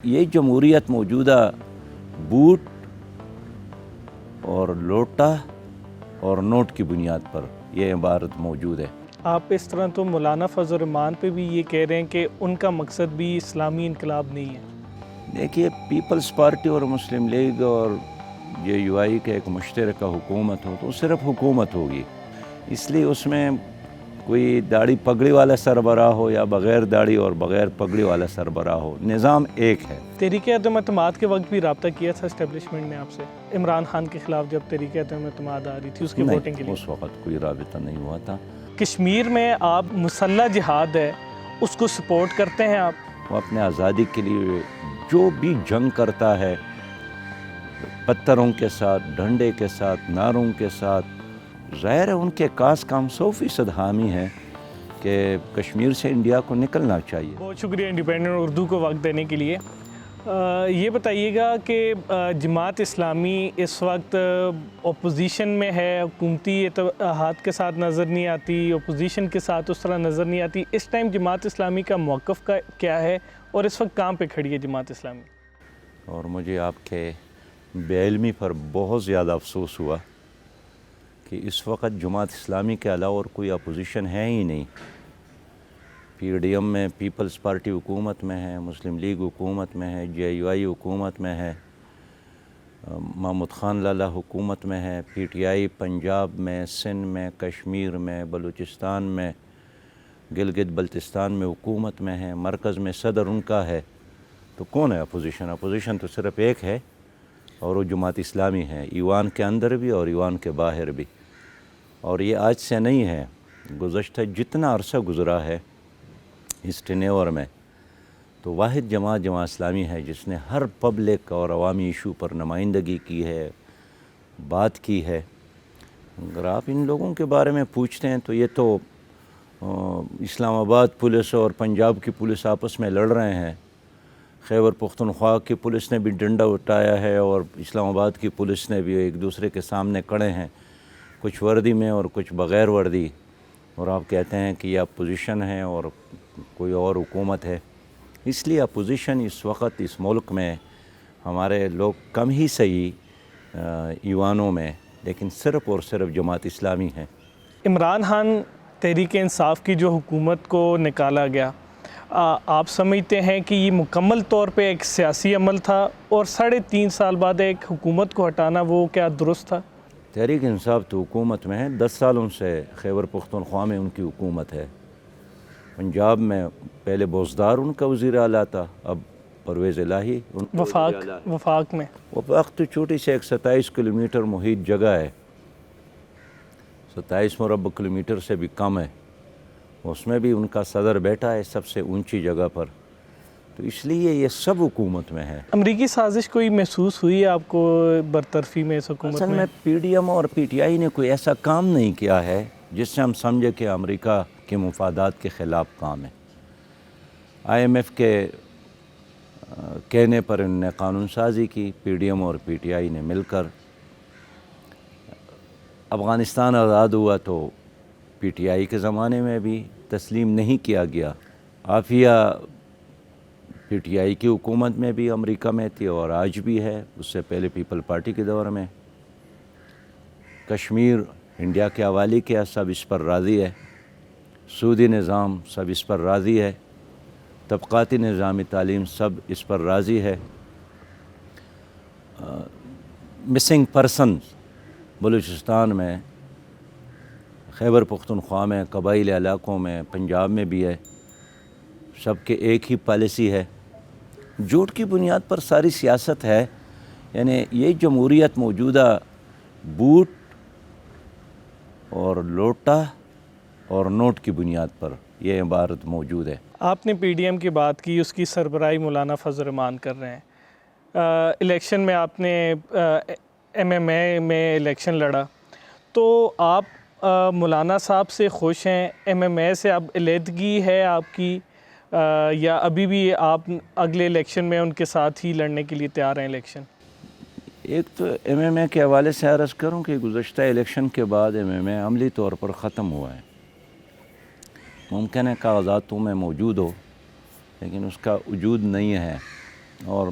یہ جمہوریت موجودہ بوٹ اور لوٹا اور نوٹ کی بنیاد پر یہ عبارت موجود ہے۔ آپ اس طرح تو مولانا فضل الرحمان پہ بھی یہ کہہ رہے ہیں کہ ان کا مقصد بھی اسلامی انقلاب نہیں ہے۔ دیکھیے، پیپلز پارٹی اور مسلم لیگ اور JUI کا ایک مشترکہ حکومت ہو تو صرف حکومت ہوگی، اس لیے اس میں کوئی داڑھی پگڑی والا سربراہ ہو یا بغیر داڑھی اور بغیر پگڑی والا سربراہ ہو، نظام ایک ہے۔ تحریک عدم اعتماد کے وقت بھی رابطہ کیا تھا اسٹیبلشمنٹ نے آپ سے؟ عمران خان کے خلاف جب تحریک عدم اعتماد آ رہی تھی اس کی ووٹنگ کے لیے؟ اس وقت کوئی رابطہ نہیں ہوا تھا۔ کشمیر میں آپ مسلح جہاد ہے اس کو سپورٹ کرتے ہیں آپ؟ وہ اپنے آزادی کے لیے جو بھی جنگ کرتا ہے، پتھروں کے ساتھ، ڈنڈے کے ساتھ، نعروں کے ساتھ، ظاہر ہے ان کے کاس کا ہم 100% حامی ہیں کہ کشمیر سے انڈیا کو نکلنا چاہیے۔ بہت شکریہ انڈیپینڈنٹ اردو کو وقت دینے کے لیے۔ یہ بتائیے گا کہ جماعت اسلامی اس وقت اپوزیشن میں ہے، حکومتی اتحاد کے ساتھ نظر نہیں آتی، اپوزیشن کے ساتھ اس طرح نظر نہیں آتی، اس ٹائم جماعت اسلامی کا موقف کیا ہے اور اس وقت کہاں پہ کھڑی ہے جماعت اسلامی؟ اور مجھے آپ کے بے علمی پر بہت زیادہ افسوس ہوا کہ اس وقت جماعت اسلامی کے علاوہ اور کوئی اپوزیشن ہے ہی نہیں۔ PDM میں پیپلز پارٹی حکومت میں ہے، مسلم لیگ حکومت میں ہے، JUI حکومت میں ہے، محمود خان لالا حکومت میں ہے، PTI پنجاب میں، سندھ میں، کشمیر میں، بلوچستان میں، گلگت بلتستان میں حکومت میں ہے، مرکز میں صدر ان کا ہے، تو کون ہے اپوزیشن؟ اپوزیشن تو صرف ایک ہے اور وہ جماعت اسلامی ہے، ایوان کے اندر بھی اور ایوان کے باہر بھی۔ اور یہ آج سے نہیں ہے، گزشتہ جتنا عرصہ گزرا ہے اس ٹینیور میں، تو واحد جماعت اسلامی ہے جس نے ہر پبلک اور عوامی ایشو پر نمائندگی کی ہے، بات کی ہے۔ اگر آپ ان لوگوں کے بارے میں پوچھتے ہیں تو یہ تو اسلام آباد پولیس اور پنجاب کی پولیس آپس میں لڑ رہے ہیں، خیبر پختونخوا کی پولیس نے بھی ڈنڈا اٹھایا ہے اور اسلام آباد کی پولیس نے بھی ایک دوسرے کے سامنے کھڑے ہیں، کچھ وردی میں اور کچھ بغیر وردی، اور آپ کہتے ہیں کہ یہ اپوزیشن ہے اور کوئی اور حکومت ہے۔ اس لیے اپوزیشن اس وقت اس ملک میں ہمارے لوگ کم ہی صحیح ایوانوں میں، لیکن صرف اور صرف جماعت اسلامی ہے۔ عمران خان تحریک انصاف کی جو حکومت کو نکالا گیا، آپ سمجھتے ہیں کہ یہ مکمل طور پہ ایک سیاسی عمل تھا اور 3.5 سال بعد ایک حکومت کو ہٹانا وہ کیا درست تھا؟ تحریک انصاف تو حکومت میں ہے، 10 سالوں سے خیبر پختونخوا میں ان کی حکومت ہے، پنجاب میں پہلے بوزدار ان کا وزیر اعلیٰ تھا، اب پرویز الہی ان کا وفاق میں۔ وفاق تو چھوٹی سے ایک 27 کلومیٹر محیط جگہ ہے، 27 مربع کلومیٹر سے بھی کم ہے، اس میں بھی ان کا صدر بیٹھا ہے سب سے اونچی جگہ پر، تو اس لیے یہ سب حکومت میں ہے۔ امریکی سازش کوئی محسوس ہوئی ہے آپ کو برطرفی میں اس حکومت اصل میں؟ میں PDM اور PTI نے کوئی ایسا کام نہیں کیا ہے جس سے ہم سمجھے کہ امریکہ کے مفادات کے خلاف کام ہے۔ IMF کے کہنے پر انہوں نے قانون سازی کی، PDM اور PTI نے مل کر۔ افغانستان آزاد ہوا تو PTI کے زمانے میں بھی تسلیم نہیں کیا گیا، عافیہ PTI کی حکومت میں بھی امریکہ میں تھی اور آج بھی ہے، اس سے پہلے پیپل پارٹی کے دور میں۔ کشمیر انڈیا کے حوالے کیا، سب اس پر راضی ہے، سودی نظام سب اس پر راضی ہے، طبقاتی نظام تعلیم سب اس پر راضی ہے۔ مسنگ پرسنز بلوچستان میں، خیبر پختونخوا میں، قبائلی علاقوں میں، پنجاب میں بھی ہے، سب کے ایک ہی پالیسی ہے، جھوٹ کی بنیاد پر ساری سیاست ہے۔ یعنی یہ جمہوریت موجودہ بوٹ اور لوٹا اور نوٹ کی بنیاد پر یہ عبارت موجود ہے۔ آپ نے PDM کی بات کی، اس کی سربراہی مولانا فضل الرحمان کر رہے ہیں۔ الیکشن میں آپ نے MMA میں الیکشن لڑا، تو آپ مولانا صاحب سے خوش ہیں؟ MMA سے اب علیحدگی ہے آپ کی، یا ابھی بھی آپ اگلے الیکشن میں ان کے ساتھ ہی لڑنے کے لیے تیار ہیں الیکشن؟ ایک تو MMA کے حوالے سے عرض کروں کہ گزشتہ الیکشن کے بعد MMA عملی طور پر ختم ہوا ہے۔ ممکن ہے کاغذاتوں میں موجود ہو لیکن اس کا وجود نہیں ہے، اور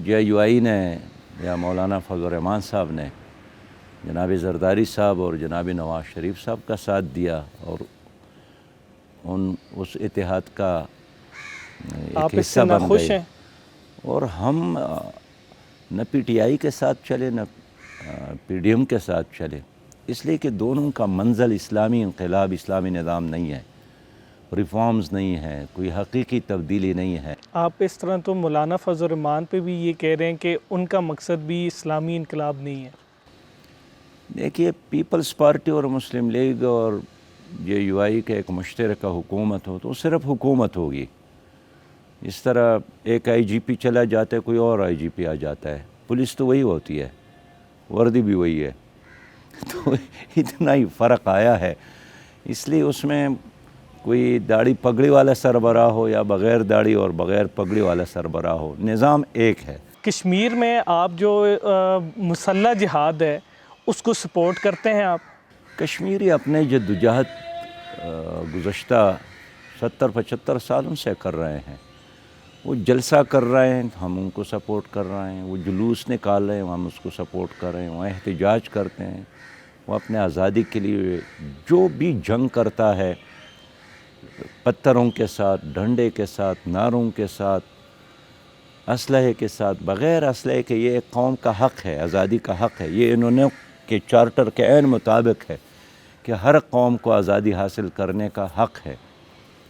JUI نے یا مولانا فضل الرحمان صاحب نے جناب زرداری صاحب اور جناب نواز شریف صاحب کا ساتھ دیا اور اس اتحاد کا آپ ایک اس سے حصہ بن ناخوش گئے، ہیں؟ اور ہم نہ PTI کے ساتھ چلے نہ PDM کے ساتھ چلے، اس لیے کہ دونوں کا منزل اسلامی انقلاب، اسلامی نظام نہیں ہے، ریفارمز نہیں ہے، کوئی حقیقی تبدیلی نہیں ہے۔ آپ اس طرح تو مولانا فضل الرحمان پہ بھی یہ کہہ رہے ہیں کہ ان کا مقصد بھی اسلامی انقلاب نہیں ہے۔ دیکھیے، پیپلز پارٹی اور مسلم لیگ اور JUI کا ایک مشترکہ حکومت ہو تو صرف حکومت ہوگی۔ اس طرح ایک IGP چلا جاتا ہے، کوئی اور IGP آ جاتا ہے، پولیس تو وہی ہوتی ہے، وردی بھی وہی ہے، تو اتنا ہی فرق آیا ہے۔ اس لیے اس میں کوئی داڑھی پگڑی والا سربراہ ہو یا بغیر داڑھی اور بغیر پگڑی والا سربراہ ہو، نظام ایک ہے۔ کشمیر میں آپ جو مسلح جہاد ہے اس کو سپورٹ کرتے ہیں آپ؟ کشمیری اپنے جدوجہد گزشتہ 70-75 سالوں سے کر رہے ہیں۔ وہ جلسہ کر رہے ہیں، ہم ان کو سپورٹ کر رہے ہیں، وہ جلوس نکال رہے ہیں، ہم اس کو سپورٹ کر رہے ہیں، وہ احتجاج کرتے ہیں، وہ اپنے آزادی کے لیے جو بھی جنگ کرتا ہے، پتھروں کے ساتھ، ڈنڈے کے ساتھ، نعروں کے ساتھ، اسلحے کے ساتھ، بغیر اسلحے کے، یہ ایک قوم کا حق ہے، آزادی کا حق ہے، یہ انہوں نے کے چارٹر کے عین مطابق ہے کہ ہر قوم کو آزادی حاصل کرنے کا حق ہے۔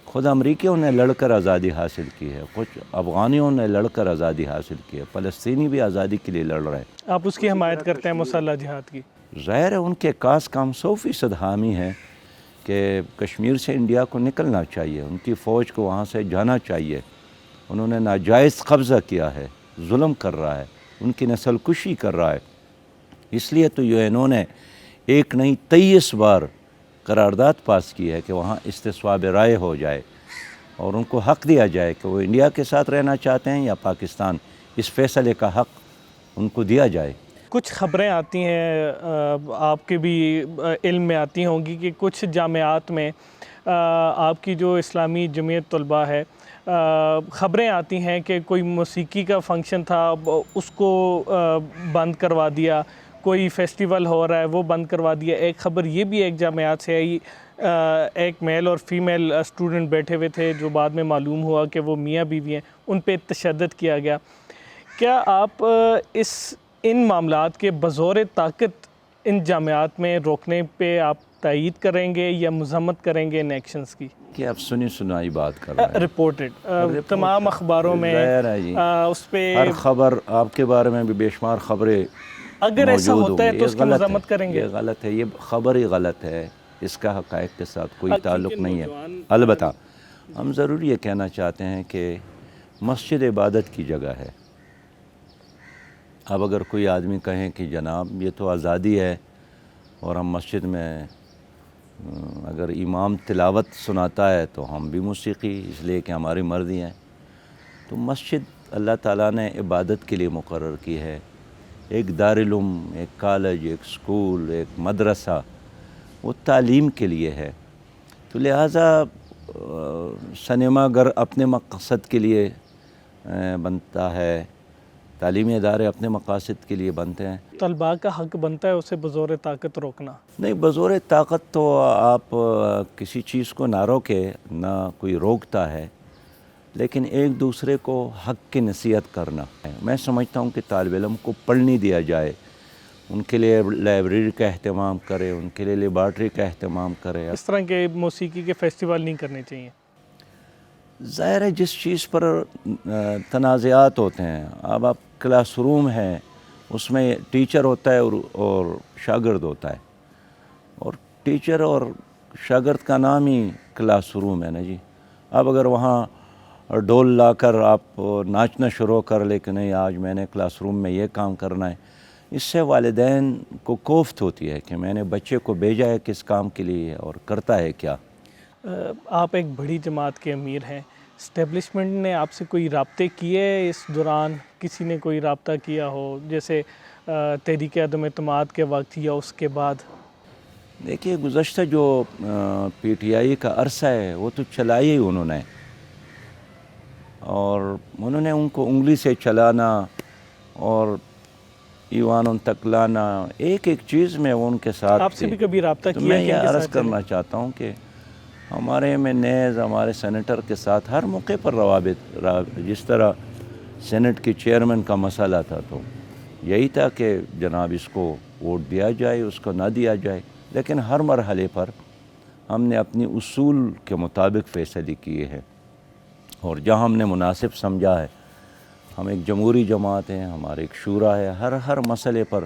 خود امریکیوں نے لڑ کر آزادی حاصل کی ہے، کچھ افغانیوں نے لڑ کر آزادی حاصل کی ہے، فلسطینی بھی آزادی کے لیے لڑ رہے ہیں۔ آپ اس کی حمایت کرتے ہیں مسلح جہاد کی؟ ظاہر ہے ان کے کاس کا ہم 100% حامی ہیں کہ کشمیر سے انڈیا کو نکلنا چاہیے، ان کی فوج کو وہاں سے جانا چاہیے۔ انہوں نے ناجائز قبضہ کیا ہے، ظلم کر رہا ہے، ان کی نسل کشی کر رہا ہے۔ اس لیے تو UN نے ایک نہیں 23 بار قرارداد پاس کی ہے کہ وہاں استصواب رائے ہو جائے اور ان کو حق دیا جائے کہ وہ انڈیا کے ساتھ رہنا چاہتے ہیں یا پاکستان، اس فیصلے کا حق ان کو دیا جائے۔ کچھ خبریں آتی ہیں، آپ کے بھی علم میں آتی ہوں گی کہ کچھ جامعات میں آپ کی جو اسلامی جمعیت طلباء ہے، خبریں آتی ہیں کہ کوئی موسیقی کا فنکشن تھا اس کو بند کروا دیا، کوئی فیسٹیول ہو رہا ہے وہ بند کروا دیا۔ ایک خبر یہ بھی ایک جامعات سے آئی، ایک میل اور فیمیل اسٹوڈنٹ بیٹھے ہوئے تھے جو بعد میں معلوم ہوا کہ وہ میاں بیوی ہیں، ان پہ تشدد کیا گیا۔ کیا آپ ان معاملات کے بزور طاقت ان جامعات میں روکنے پہ آپ تائید کریں گے یا مذمت کریں گے ان ایکشنز کی؟ کہ آپ سنی سنائی بات کر رہے ہیں، رپورٹڈ تمام اخباروں میں ظاہر ہے جی، اس پہ ہر خبر آپ کے بارے میں بھی بے شمار خبریں اگر ایسا موجود ہوتا ہے ہوں گی۔ تو یہ اس کی غلط مذمت کریں ہے، گے؟ یہ غلط ہے، یہ خبر ہی غلط ہے، اس کا حقائق کے ساتھ کوئی تعلق نہیں ہے۔ نوجوان البتہ ہم ضرور یہ کہنا چاہتے ہیں کہ مسجد عبادت کی جگہ ہے۔ اب اگر کوئی آدمی کہیں کہ جناب یہ تو آزادی ہے اور ہم مسجد میں اگر امام تلاوت سناتا ہے تو ہم بھی موسیقی، اس لیے کہ ہماری مرضی ہے، تو مسجد اللہ تعالیٰ نے عبادت کے لیے مقرر کی ہے، ایک دارالعلوم، ایک کالج، ایک سکول، ایک مدرسہ، وہ تعلیم کے لیے ہے۔ تو لہٰذا سنیما گھر اپنے مقصد کے لیے بنتا ہے، تعلیمی ادارے اپنے مقاصد کے لیے بنتے ہیں۔ طلباء کا حق بنتا ہے اسے بزور طاقت روکنا؟ نہیں، بزور طاقت تو آپ کسی چیز کو نہ روکے، نہ کوئی روکتا ہے، لیکن ایک دوسرے کو حق کی نصیحت کرنا ہے۔ میں سمجھتا ہوں کہ طالب علم کو پڑھنے دیا جائے، ان کے لیے لائبریری کا اہتمام کرے، ان کے لیے لیبارٹری کا اہتمام کرے۔ اس طرح کے موسیقی کے فیسٹیول نہیں کرنے چاہیے؟ ظاہر ہے جس چیز پر تنازعات ہوتے ہیں، اب آپ کلاس روم ہے، اس میں ٹیچر ہوتا ہے اور شاگرد ہوتا ہے، اور ٹیچر اور شاگرد کا نام ہی کلاس روم ہے نا جی۔ اب اگر وہاں ڈول لا کر آپ ناچنا شروع کر لیں کہ نہیں آج میں نے کلاس روم میں یہ کام کرنا ہے، اس سے والدین کو کوفت ہوتی ہے کہ میں نے بچے کو بھیجا ہے کس کام کے لیے اور کرتا ہے کیا۔ آپ ایک بڑی جماعت کے امیر ہیں، اسٹیبلشمنٹ نے آپ سے کوئی رابطے کیے اس دوران؟ کسی نے کوئی رابطہ کیا ہو جیسے تحریک عدم اعتماد کے وقت یا اس کے بعد؟ دیکھیے، گزشتہ جو PTI کا عرصہ ہے وہ تو چلائی ہی انہوں نے، اور انہوں نے ان کو انگلی سے چلانا اور ایوانوں تک لانا، ایک ایک چیز میں وہ ان کے ساتھ آپ سے تھے۔ بھی کبھی رابطہ تو کیا میں کہ یہ ان کے عرض ساتھ کرنا چاہتا ہوں کہ ہمارے میں نیز ہمارے سینیٹر کے ساتھ ہر موقع پر روابط، جس طرح سینٹ کے چیئرمین کا مسئلہ تھا تو یہی تھا کہ جناب اس کو ووٹ دیا جائے، اس کو نہ دیا جائے، لیکن ہر مرحلے پر ہم نے اپنی اصول کے مطابق فیصلے کیے ہیں، اور جہاں ہم نے مناسب سمجھا ہے، ہم ایک جمہوری جماعت ہیں، ہمارے ایک شورا ہے، ہر مسئلے پر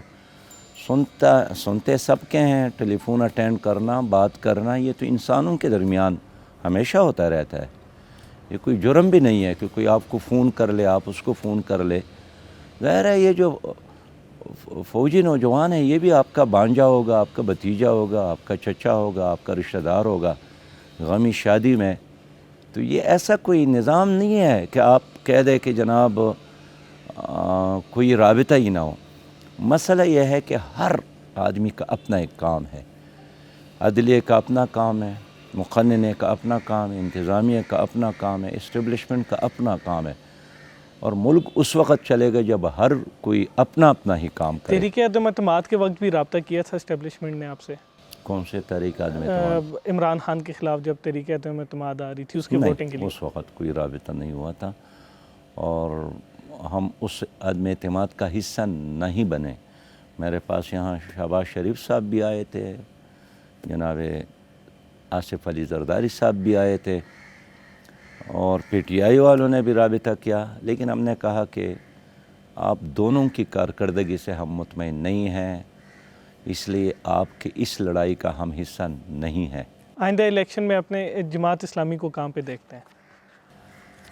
سنتے سب کے ہیں، ٹیلی فون اٹینڈ کرنا، بات کرنا، یہ تو انسانوں کے درمیان ہمیشہ ہوتا رہتا ہے، یہ کوئی جرم بھی نہیں ہے کہ کوئی آپ کو فون کر لے، آپ اس کو فون کر لے۔ ظاہر ہے یہ جو فوجی نوجوان ہے یہ بھی آپ کا بانجا ہوگا، آپ کا بھتیجا ہوگا، آپ کا چچا ہوگا، آپ کا رشتہ دار ہوگا غمی شادی میں، تو یہ ایسا کوئی نظام نہیں ہے کہ آپ کہہ دیں کہ جناب کوئی رابطہ ہی نہ ہو۔ مسئلہ یہ ہے کہ ہر آدمی کا اپنا ایک کام ہے، عدلیہ کا اپنا کام ہے، مقننہ کا اپنا کام ہے، انتظامیہ کا اپنا کام ہے، اسٹیبلشمنٹ کا اپنا کام ہے، اور ملک اس وقت چلے گا جب ہر کوئی اپنا اپنا ہی کام کرے۔ تحریک عدم اعتماد کے وقت بھی رابطہ کیا تھا اسٹیبلشمنٹ نے آپ سے؟ کون سے تحریک عدم اعتماد؟ عمران خان کے خلاف جب تحریک عدم اعتماد آ رہی تھی اس کے ووٹنگ کے نہیں، لیے؟ اس وقت کوئی رابطہ نہیں ہوا تھا، اور ہم اس عدم اعتماد کا حصہ نہیں بنے۔ میرے پاس یہاں شہباز شریف صاحب بھی آئے تھے، جناب آصف علی زرداری صاحب بھی آئے تھے، اور پی ٹی آئی والوں نے بھی رابطہ کیا، لیکن ہم نے کہا کہ آپ دونوں کی کارکردگی سے ہم مطمئن نہیں ہیں، اس لیے آپ کی اس لڑائی کا ہم حصہ نہیں ہیں۔ آئندہ الیکشن میں اپنے جماعت اسلامی کو کہاں پہ دیکھتے ہیں؟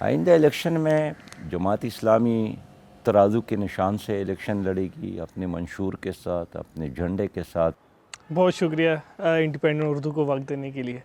آئندہ الیکشن میں جماعت اسلامی ترازو کے نشان سے الیکشن لڑے گی، اپنے منشور کے ساتھ، اپنے جھنڈے کے ساتھ۔ بہت شکریہ انڈیپینڈنٹ اردو کو وقت دینے کے لیے۔